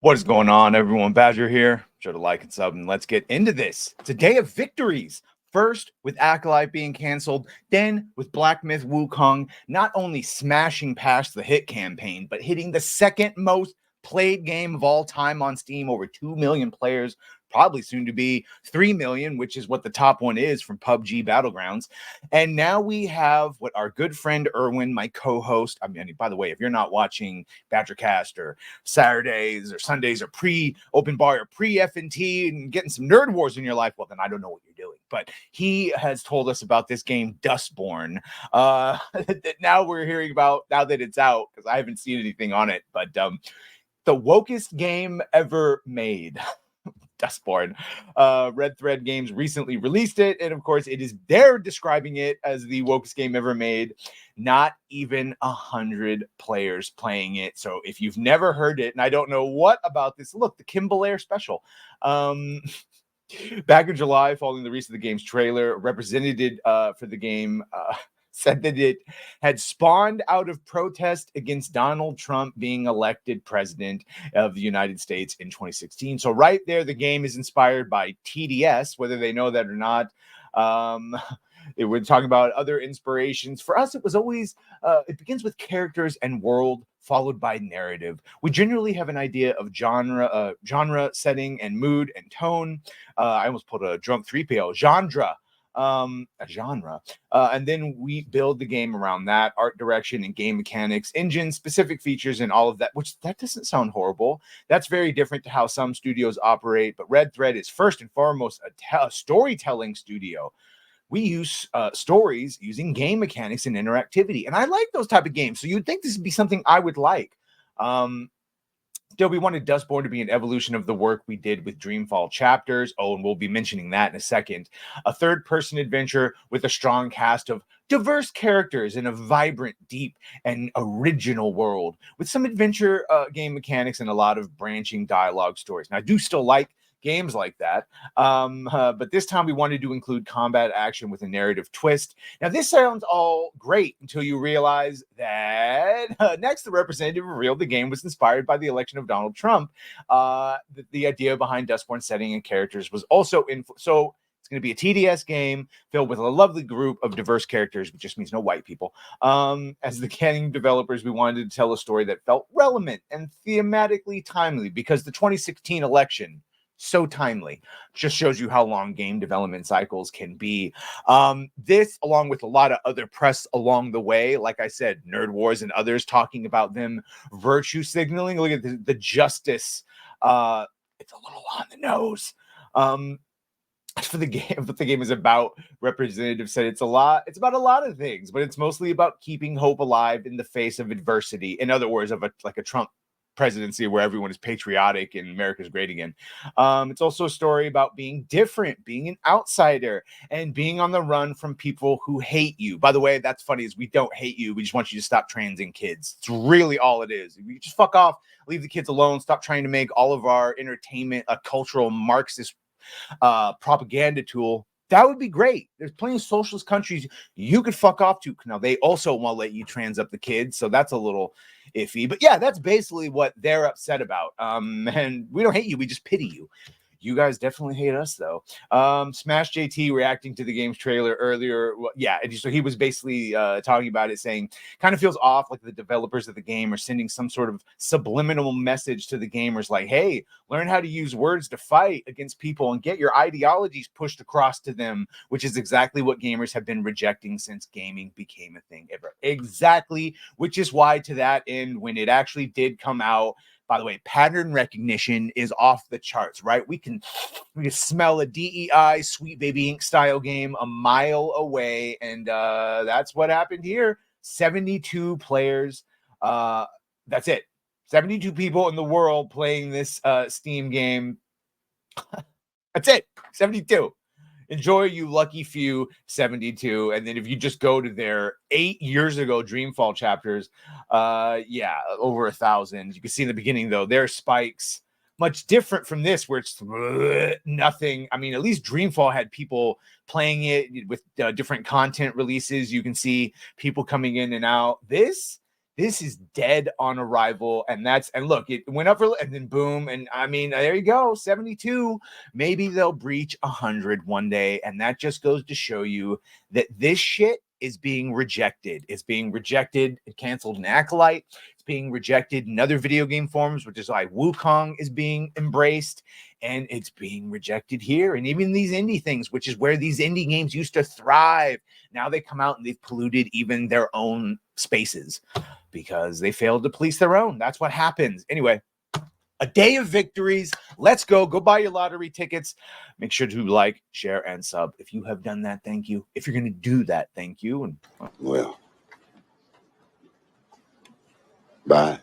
What is going on, everyone? Badger here. Sure to like and sub, and let's get into this. It's a day of victories. First, with Acolyte being canceled, then with Black Myth Wukong not only smashing past the hit campaign, but hitting the second most played game of all time on Steam, over 2 million players, probably soon to be 3 million, which is what the top one is from PUBG Battlegrounds. And now we have what our good friend Erwin, my co-host, I mean, by the way, if you're not watching Badgercast or Saturdays or Sundays or pre-open bar or pre-F&T and getting some Nerd Wars in your life, well, then I don't know what you're doing. But he has told us about this game, Dustborn, that now we're hearing about now that it's out, because I haven't seen anything on it. But the wokest game ever made. Dustborn. Red Thread Games recently released it, and of course, they're describing it as the wokest game ever made. Not even 100 players playing it. So if you've never heard it, and I don't know what about this, look, the Kimball Air special. Back in July, following the release of the game's trailer, representative for the game said that it had spawned out of protest against Donald Trump being elected president of the United States in 2016. So right there, the game is inspired by TDS, whether they know that or not. We're talking about other inspirations. For us, it was always, it begins with characters and world, followed by narrative. We generally have an idea of genre setting and mood and tone. I almost put a drunk 3PO, a genre, and then we build the game around that: art direction and game mechanics, engine specific features, and all of that. Which, that doesn't sound horrible. That's very different to how some studios operate, but Red Thread is first and foremost a storytelling studio. We use stories using game mechanics and interactivity, and I like those type of games. So you'd think this would be something I would like. Still, we wanted Dustborn to be an evolution of the work we did with Dreamfall Chapters. Oh, and we'll be mentioning that in a second. A third-person adventure with a strong cast of diverse characters in a vibrant, deep, and original world with some adventure game mechanics and a lot of branching dialogue stories. Now, I do still like games like that, but this time we wanted to include combat action with a narrative twist. Now, this sounds all great until you realize that next, the representative revealed the game was inspired by the election of Donald Trump. The idea behind Dustborn setting and characters was also so it's going to be a TDS game filled with a lovely group of diverse characters, which just means no white people. As the game developers, we wanted to tell a story that felt relevant and thematically timely, because the 2016 election, so timely, just shows you how long game development cycles can be. This, along with a lot of other press along the way, like I said, Nerd Wars and others talking about them virtue signaling. Look at the justice. It's a little on the nose. For the game, what the game is about, representative said it's about a lot of things, but it's mostly about keeping hope alive in the face of adversity. In other words, of a Trump presidency where everyone is patriotic and America's great again. It's also a story about being different, being an outsider, and being on the run from people who hate you. By the way, that's funny, is we don't hate you. We just want you to stop transing kids. It's really all it is. If you just fuck off, leave the kids alone, stop trying to make all of our entertainment a cultural Marxist propaganda tool, that would be great. There's plenty of socialist countries you could fuck off to. Now, they also won't let you trans up the kids, so that's a little iffy. But yeah, that's basically what they're upset about. And we don't hate you, we just pity you. You guys definitely hate us, though. Smash JT reacting to the game's trailer earlier. Well, yeah, so he was basically talking about it, saying kind of feels off, like the developers of the game are sending some sort of subliminal message to the gamers, like, hey, learn how to use words to fight against people and get your ideologies pushed across to them, which is exactly what gamers have been rejecting since gaming became a thing ever. Exactly, which is why, to that end, when it actually did come out, by the way, pattern recognition is off the charts, right? We can smell a DEI Sweet Baby Ink style game a mile away, and that's what happened here. 72 players. That's it. 72 people in the world playing this Steam game. That's it. 72. Enjoy, you lucky few. 72. And then if you just go to their 8 years ago Dreamfall chapters, yeah, over 1,000. You can see in the beginning, though, their spikes much different from this, where it's nothing. I mean, at least Dreamfall had people playing it with different content releases. You can see people coming in and out. This This is dead on arrival, and look, it went up for, and then boom, and I mean, there you go, 72. Maybe they'll breach 100 one day, and that just goes to show you that this shit is being rejected. It's being rejected and canceled in Acolyte. It's being rejected in other video game forms, which is why Wukong is being embraced, and it's being rejected here, and even these indie things, which is where these indie games used to thrive. Now they come out and they've polluted even their own spaces because they failed to police their own. That's what happens. Anyway, a day of victories. Let's go. Go buy your lottery tickets. Make sure to like, share, and sub. If you have done that, thank you. If you're going to do that, thank you. And well, bye.